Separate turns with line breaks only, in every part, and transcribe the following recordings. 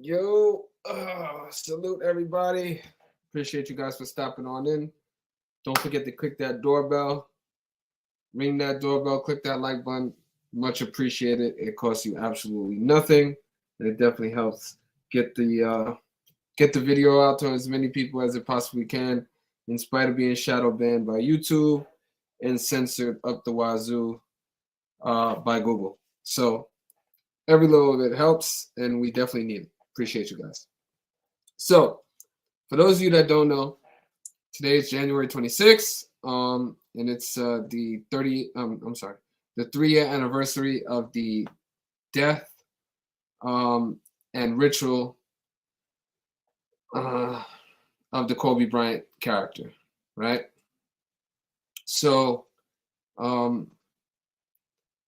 Yo, salute everybody. Appreciate you guys for stopping on in. Don't forget to click that doorbell, ring that doorbell, click that like button. Much appreciated. It costs you absolutely nothing, and it definitely helps get the video out to as many people as it possibly can. In spite of being shadow banned by YouTube and censored up the wazoo by Google, so every little bit helps, and we definitely need it. Appreciate you guys. So, for those of you that don't know, today is January 26th, and it's the 3-year anniversary of the death and ritual of the Kobe Bryant character, right? So,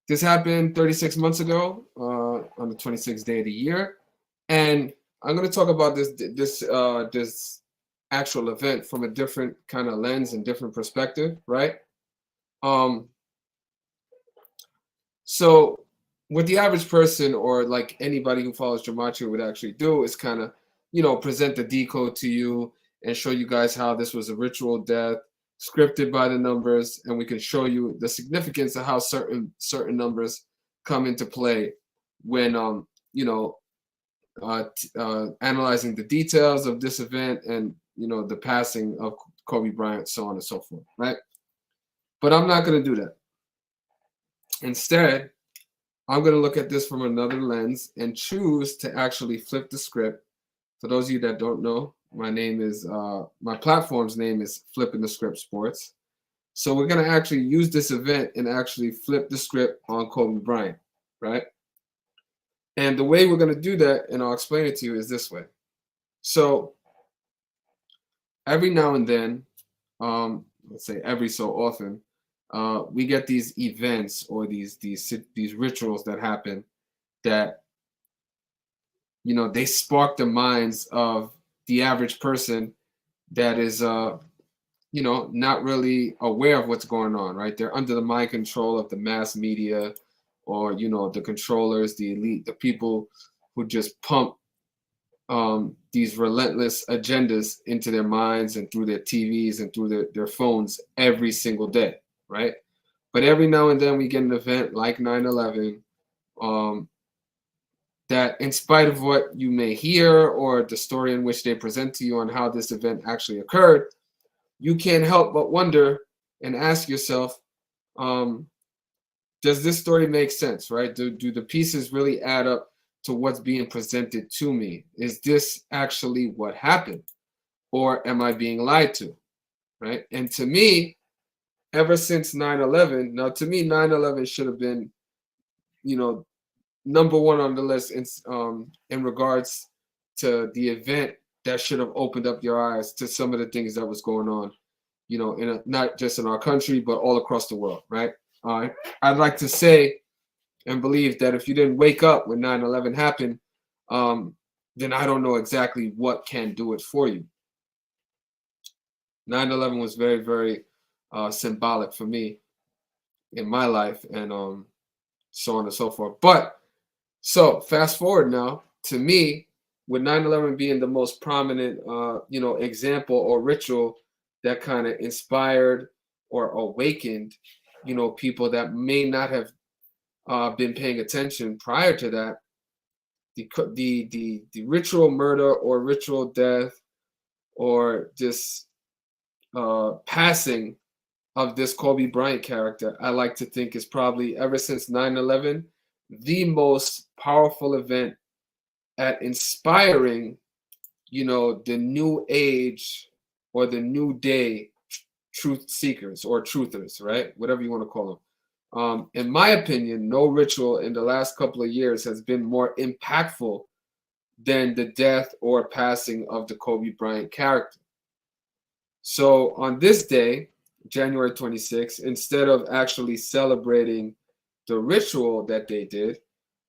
this happened 36 months ago on the 26th day of the year, and I'm going to talk about this actual event from a different kind of lens and different perspective, right? So what the average person or like anybody who follows gematria would actually do is kind of, present the decode to you and show you guys how this was a ritual death scripted by the numbers, and we can show you the significance of how certain numbers come into play when analyzing the details of this event and the passing of Kobe Bryant, so on and so forth, right? But I'm not going to do that. Instead, I'm going to look at this from another lens and choose to actually flip the script. For those of you that don't know, my platform's name is Flipping the Script Sports. So we're going to actually use this event and actually flip the script on Kobe Bryant, right? And the way we're going to do that, and I'll explain it to you, is this way. So every now and then, let's say every so often, we get these events or these rituals that happen that they spark the minds of the average person that is not really aware of what's going on, right? They're under the mind control of the mass media, or the controllers, the elite, the people who just pump these relentless agendas into their minds and through their TVs and through their phones every single day, right? But every now and then we get an event like 9/11 that, in spite of what you may hear or the story in which they present to you on how this event actually occurred, you can't help but wonder and ask yourself, does this story make sense, right? Do the pieces really add up to what's being presented to me? Is this actually what happened? Or am I being lied to, right? And to me, ever since 9/11, now to me, 9/11 should have been, number one on the list in regards to the event that should have opened up your eyes to some of the things that was going on, not just in our country, but all across the world, right? I'd like to say and believe that if you didn't wake up when 9/11 happened, then I don't know exactly what can do it for you. 9/11 was very, very symbolic for me in my life, and so on and so forth. But so fast forward now, to me, with 9/11 being the most prominent, example or ritual that kind of inspired or awakened, people that may not have been paying attention prior to that, the ritual murder or ritual death or this passing of this Kobe Bryant character, I like to think is probably, ever since 9/11, the most powerful event at inspiring, the new age or the new day truth seekers or truthers, right? Whatever you want to call them. In my opinion, no ritual in the last couple of years has been more impactful than the death or passing of the Kobe Bryant character. So on this day, January 26th, instead of actually celebrating the ritual that they did,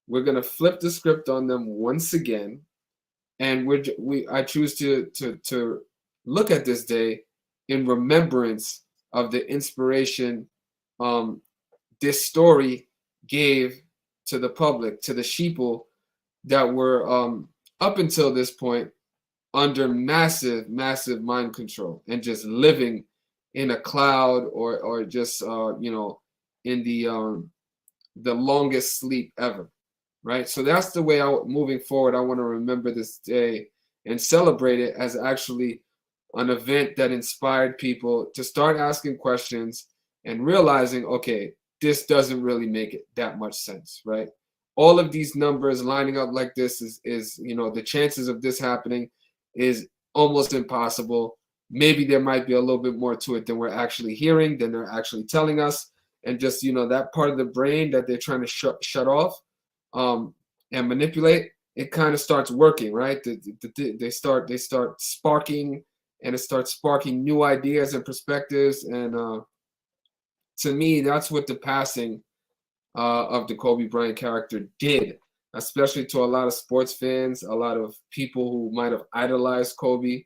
we're going to flip the script on them once again. And I choose to look at this day in remembrance of the inspiration this story gave to the public, to the sheeple that were up until this point under massive, massive mind control and just living in a cloud or just in the longest sleep ever, right? So that's the way moving forward, I want to remember this day and celebrate it as actually an event that inspired people to start asking questions and realizing, okay, this doesn't really make it that much sense, right? All of these numbers lining up like this is the chances of this happening is almost impossible. Maybe there might be a little bit more to it than we're actually hearing, than they're actually telling us, and just that part of the brain that they're trying to shut off and manipulate, it kind of starts working, right? They start sparking, and it starts sparking new ideas and perspectives. And to me, that's what the passing of the Kobe Bryant character did, especially to a lot of sports fans, a lot of people who might have idolized Kobe,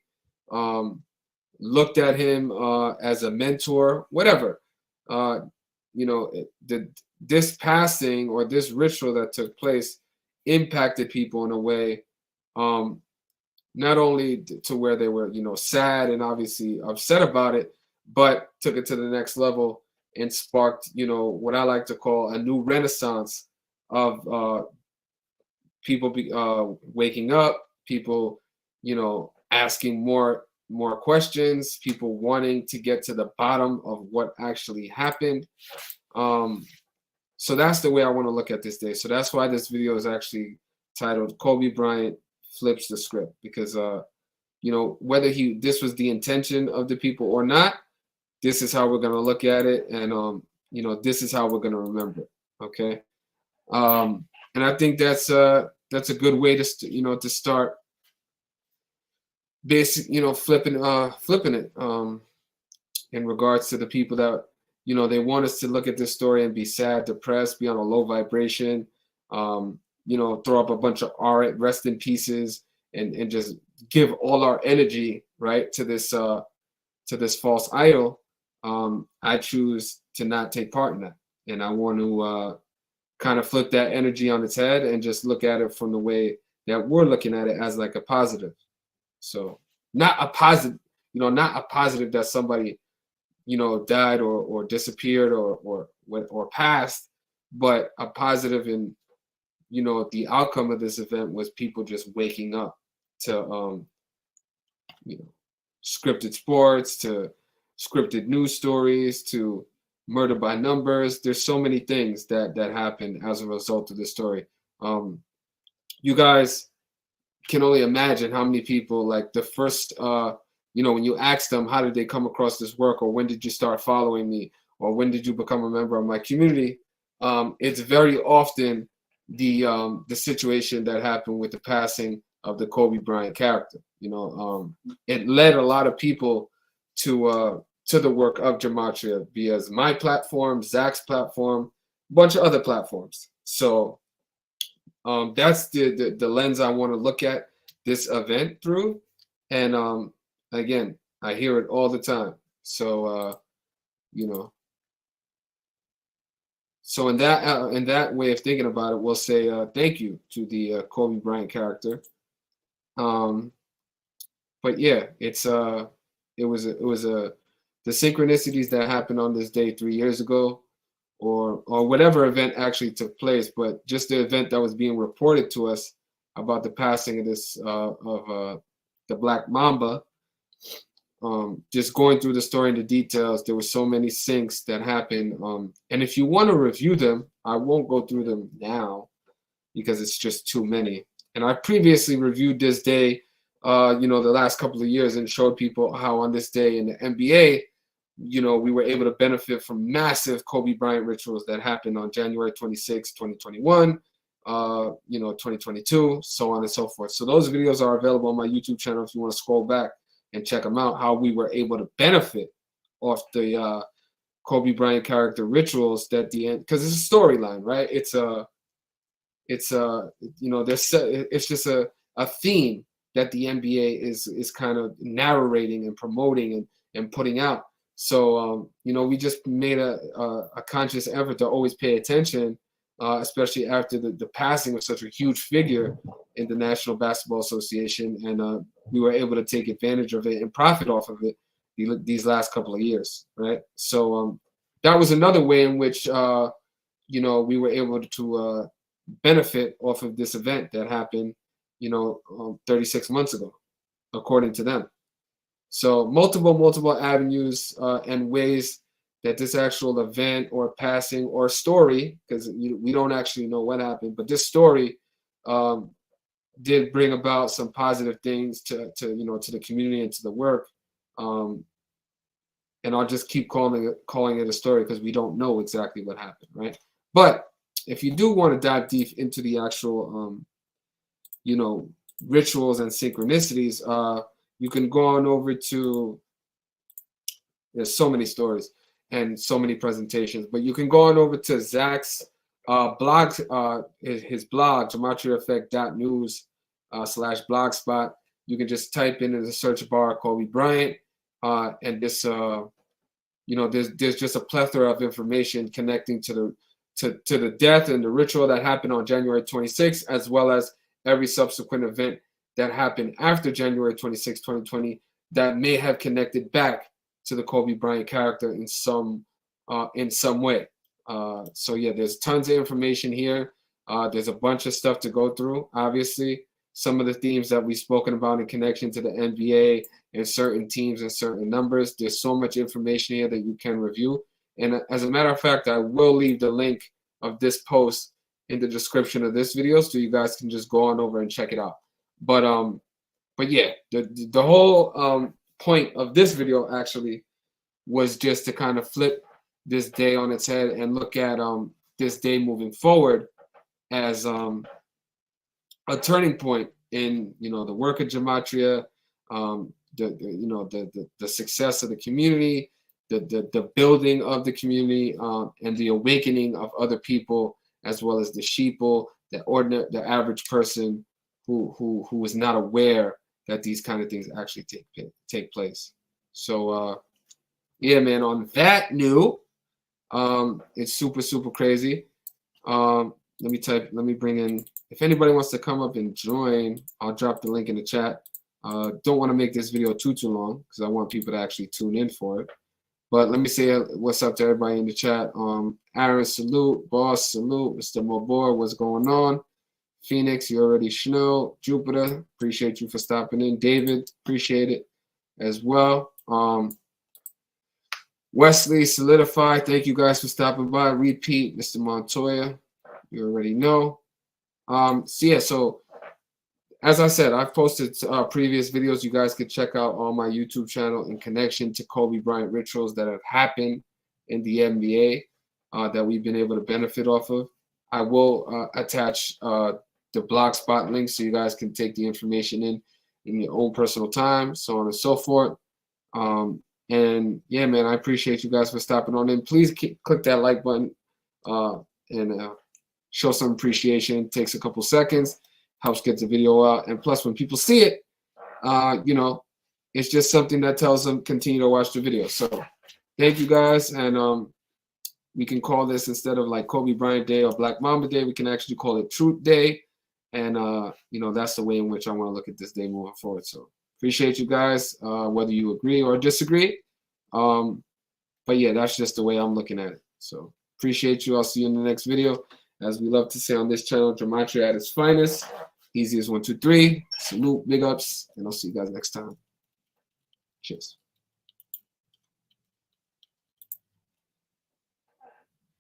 looked at him as a mentor, whatever. Uh, this passing or this ritual that took place impacted people in a way, not only to where they were, sad and obviously upset about it, but took it to the next level and sparked, what I like to call a new renaissance of people waking up, people, asking more questions, people wanting to get to the bottom of what actually happened. So that's the way I want to look at this day. So that's why this video is actually titled "Kobe Bryant Flips the Script," because whether this was the intention of the people or not, this is how we're gonna look at it, and this is how we're gonna remember it. Okay, and I think that's a good way to to start basic flipping it in regards to the people that they want us to look at this story and be sad, depressed, be on a low vibration, throw up a bunch of rest in pieces, and just give all our energy right to this false idol. I choose to not take part in that, and I want to kind of flip that energy on its head and just look at it from the way that we're looking at it, as like a positive. So not a positive, not a positive that somebody died or disappeared or passed, but a positive in the outcome of this event was people just waking up to scripted sports, to scripted news stories, to murder by numbers. There's so many things that happened as a result of this story. You guys can only imagine how many people, like, the first when you ask them how did they come across this work, or when did you start following me, or when did you become a member of my community, it's very often the situation that happened with the passing of the Kobe Bryant character. It led a lot of people to the work of Gematria via my platform, Zach's platform, a bunch of other platforms. So that's the lens I want to look at this event through. And again, I hear it all the time. So so in that way of thinking about it, we'll say thank you to the Kobe Bryant character. But yeah, it was the synchronicities that happened on this day 3 years ago, or whatever event actually took place, but just the event that was being reported to us about the passing of this of the Black Mamba. Just going through the story and the details, there were so many syncs that happened. And if you want to review them, I won't go through them now because it's just too many. And I previously reviewed this day, the last couple of years, and showed people how on this day in the NBA, we were able to benefit from massive Kobe Bryant rituals that happened on January 26, 2021, 2022, so on and so forth. So those videos are available on my YouTube channel if you want to scroll back and check them out, how we were able to benefit off the Kobe Bryant character rituals that the end, because it's a storyline, right? It's just a theme that the NBA is kind of narrating and promoting and putting out. So we just made a conscious effort to always pay attention especially after the passing of such a huge figure in the National Basketball Association, and we were able to take advantage of it and profit off of it these last couple of years, right? So that was another way in which you know, we were able to benefit off of this event that happened, you know, 36 months ago, according to them. So multiple avenues and ways that this actual event or passing or story, because we don't actually know what happened, but this story did bring about some positive things to you know, to the community and to the work. And I'll just keep calling it a story because we don't know exactly what happened, right? But if you do want to dive deep into the actual you know, rituals and synchronicities, you can go on over to, there's so many stories and so many presentations, but you can go on over to Zach's blog, his blog, gematria-effect.news /blogspot. You can just type in the search bar Kobe Bryant, and this, you know, there's just a plethora of information connecting to the death and the ritual that happened on January 26th, as well as every subsequent event that happened after January 26, 2020, that may have connected back to the Kobe Bryant character in some way. So yeah, there's tons of information here. There's a bunch of stuff to go through. Obviously, some of the themes that we've spoken about in connection to the NBA and certain teams and certain numbers. There's so much information here that you can review. And as a matter of fact, I will leave the link of this post in the description of this video, so you guys can just go on over and check it out. But yeah, the whole point of this video actually was just to kind of flip this day on its head and look at this day moving forward as a turning point in, you know, the work of Gematria, you know, the success of the community, the building of the community, and the awakening of other people, as well as the sheeple, the average person who is not aware that these kind of things actually take place. So yeah, man, on that note, it's super crazy. Let me bring in, if anybody wants to come up and join, I'll drop the link in the chat. Don't want to make this video too long because I want people to actually tune in for it. But let me say what's up to everybody in the chat. Aaron, salute. Boss, salute. Mr. Mobor, what's going on? Phoenix, you already know. Jupiter, appreciate you for stopping in. David, appreciate it as well. Wesley, Solidify, thank you guys for stopping by. Repeat, Mr. Montoya, you already know. So yeah, so as I said, I've posted previous videos. You guys could check out on my YouTube channel in connection to Kobe Bryant rituals that have happened in the NBA that we've been able to benefit off of. I will attach the blogspot link so you guys can take the information in your own personal time, so on and so forth. And yeah, man, I appreciate you guys for stopping on in. Please click that like button and show some appreciation. It takes a couple seconds, helps get the video out. And plus, when people see it, you know, it's just something that tells them continue to watch the video. So thank you guys. And we can call this, instead of like Kobe Bryant Day or Black Mamba Day, we can actually call it Truth Day. And, you know, that's the way in which I want to look at this day moving forward. So appreciate you guys, whether you agree or disagree. But yeah, that's just the way I'm looking at it. So appreciate you. I'll see you in the next video. As we love to say on this channel, Gematria at its finest. Easy as 1, 2, 3. Salute, big ups, and I'll see you guys next time. Cheers.